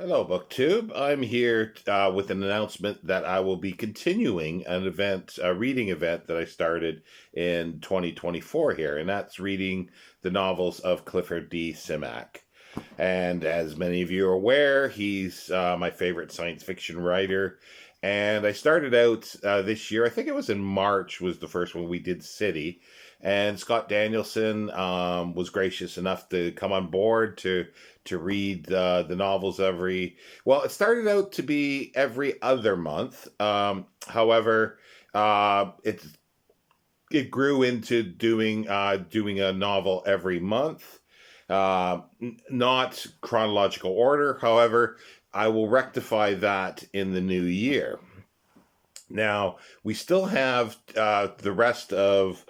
Hello, BookTube. I'm here with an announcement that I will be continuing an event, a reading event that I started in 2024 here, and that's reading the novels of Clifford D. Simak. And as many of you are aware, he's my favorite science fiction writer. And I started out this year, I think it was in March, was the first one we did City. And Scott Danielson was gracious enough to come on board to read the novels well, it started out to be every other month. However, it grew into doing a novel every month, not chronological order. However, I will rectify that in the new year. Now we still have the rest of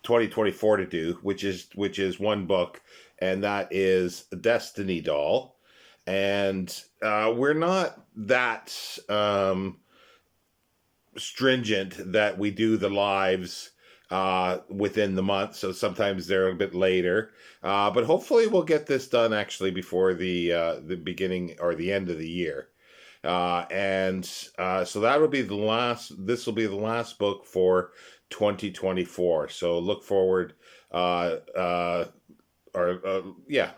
2024 to do, which is one book, and that is Destiny Doll. And we're not that stringent that we do the lives within the month, so sometimes they're a bit later. But hopefully, we'll get this done actually before the beginning or the end of the year. And so that'll be the last. This will be the last book for 2024. So look forward. Or Yeah.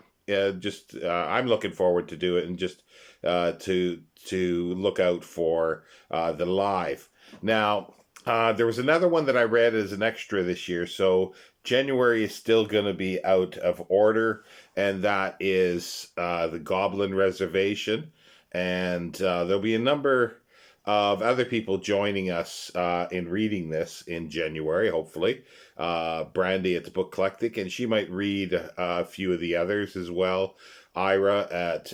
Just I'm looking forward to do it, and just to look out for the live. Now, there was another one that I read as an extra this year, so January is still going to be out of order, and that is the Goblin Reservation. And there'll be a number of other people joining us in reading this in January, hopefully. Brandy at the Book Collectic, and she might read a few of the others as well. Ira at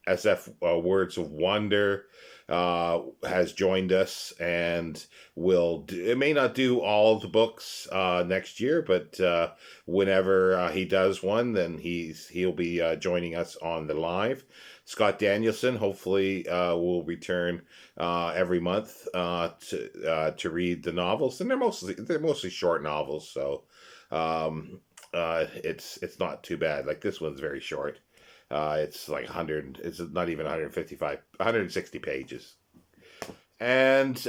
SF Words of Wonder has joined us, and it may not do all the books next year, but whenever he does one, then he'll be joining us on the live. Scott Danielson hopefully will return every month to read the novels, and they're mostly short novels, so it's not too bad. Like, this one's very short. It's like 100. It's not even 155, 160 pages. And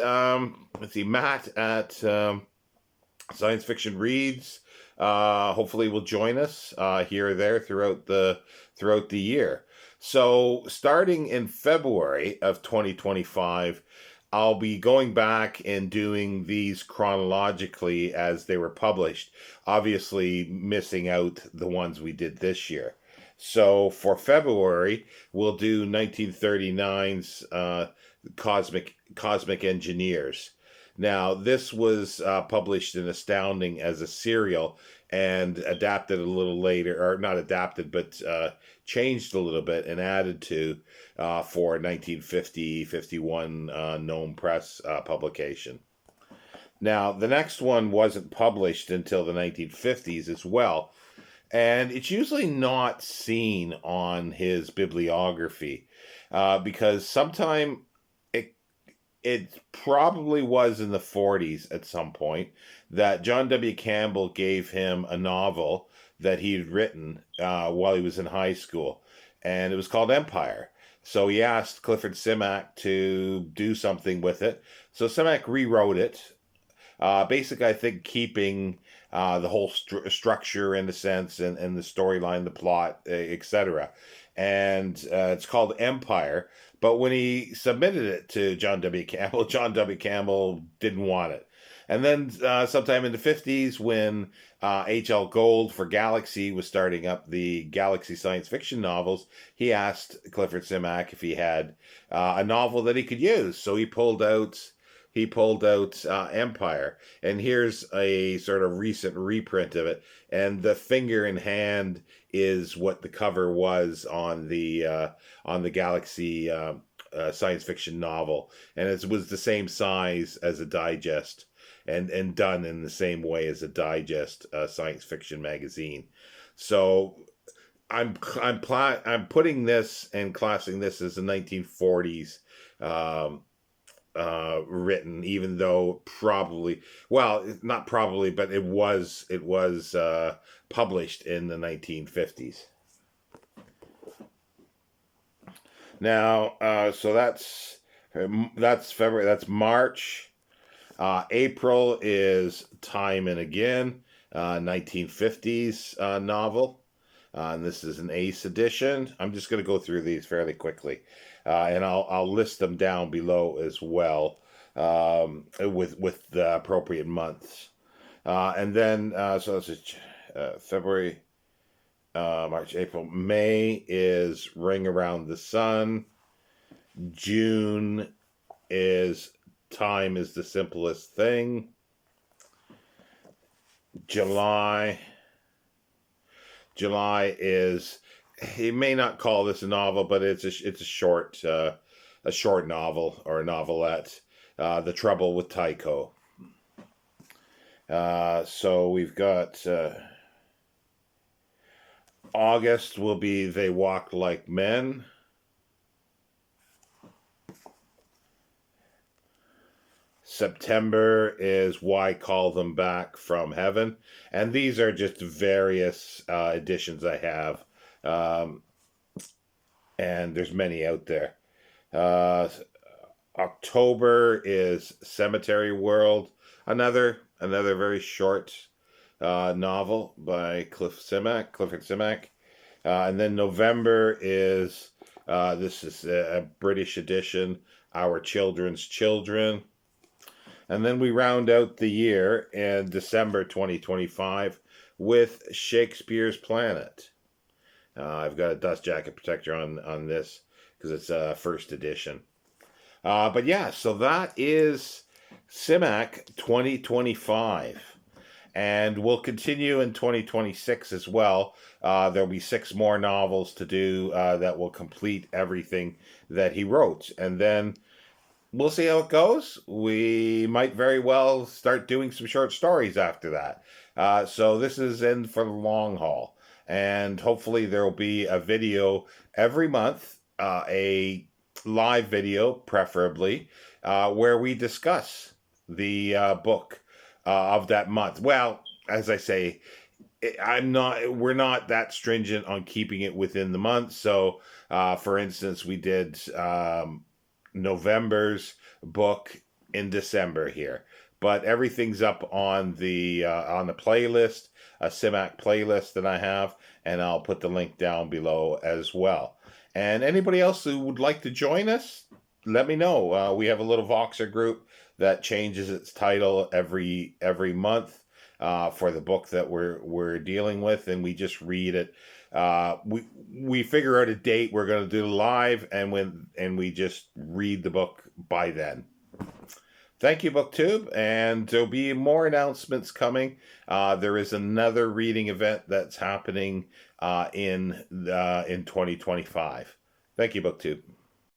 let's see, Matt at Science Fiction Reads hopefully will join us here or there throughout the year. So starting in February of 2025, I'll be going back and doing these chronologically as they were published, obviously missing out the ones we did this year. So for February, we'll do 1939's Cosmic Engineers. Now, this was published in Astounding as a serial and adapted a little later, or not adapted, but changed a little bit and added to for 1950-51 Gnome Press publication. Now, the next one wasn't published until the 1950s as well, and it's usually not seen on his bibliography because sometime it probably was in the 40s at some point that John W. Campbell gave him a novel that he'd written while he was in high school, and it was called Empire. So he asked Clifford Simak to do something with it. So Simak rewrote it, basically, I think, keeping the whole structure in a sense, and the storyline, the plot, etc. And it's called Empire. But when he submitted it to John W. Campbell, John W. Campbell didn't want it. And then sometime in the 50s, when H.L. Gold for Galaxy was starting up the Galaxy science fiction novels, he asked Clifford Simak if he had a novel that he could use. So he pulled out Empire, and here's a sort of recent reprint of it. And the finger in hand is what the cover was on the Galaxy science fiction novel, and it was the same size as a digest, and done in the same way as a digest science fiction magazine. So I'm putting this and classing this as a 1940s. Written, even though not probably, but it was published in the 1950s. Now, so that's February. That's March. April is Time and Again, 1950s novel. And this is an Ace edition. I'm just going to go through these fairly quickly, and I'll list them down below as well, with the appropriate months. And then so this is February, March, April, May is Ring Around the Sun. June is Time is the Simplest Thing. July is, he may not call this a novel, but it's a short novel or a novelette. The Trouble with Tycho. So we've got August will be They Walk Like Men. September is Why Call Them Back from Heaven. And these are just various editions I have. And there's many out there. October is Cemetery World, another very short novel by Clifford Simak. And then November is this is a British edition, Our Children's Children. And then we round out the year in December 2025 with Shakespeare's Planet. I've got a dust jacket protector on this because it's a first edition. But yeah, so that is Simak 2025. And we'll continue in 2026 as well. There'll be 6 more novels to do that will complete everything that he wrote. And then we'll see how it goes. We might very well start doing some short stories after that. So this is in for the long haul. And hopefully there will be a video every month, a live video preferably, where we discuss the book of that month. Well, as I say, we're not that stringent on keeping it within the month. So, for instance, we did November's book in December here, but everything's up on the playlist, a Simak playlist that I have, and I'll put the link down below as well. And anybody else who would like to join us, let me know. We have a little Voxer group that changes its title every month for the book that we're dealing with, and we just read it. We figure out a date we're going to do live, and we just read the book by then. Thank you, BookTube, and there'll be more announcements coming. There is another reading event that's happening in 2025. Thank you, BookTube.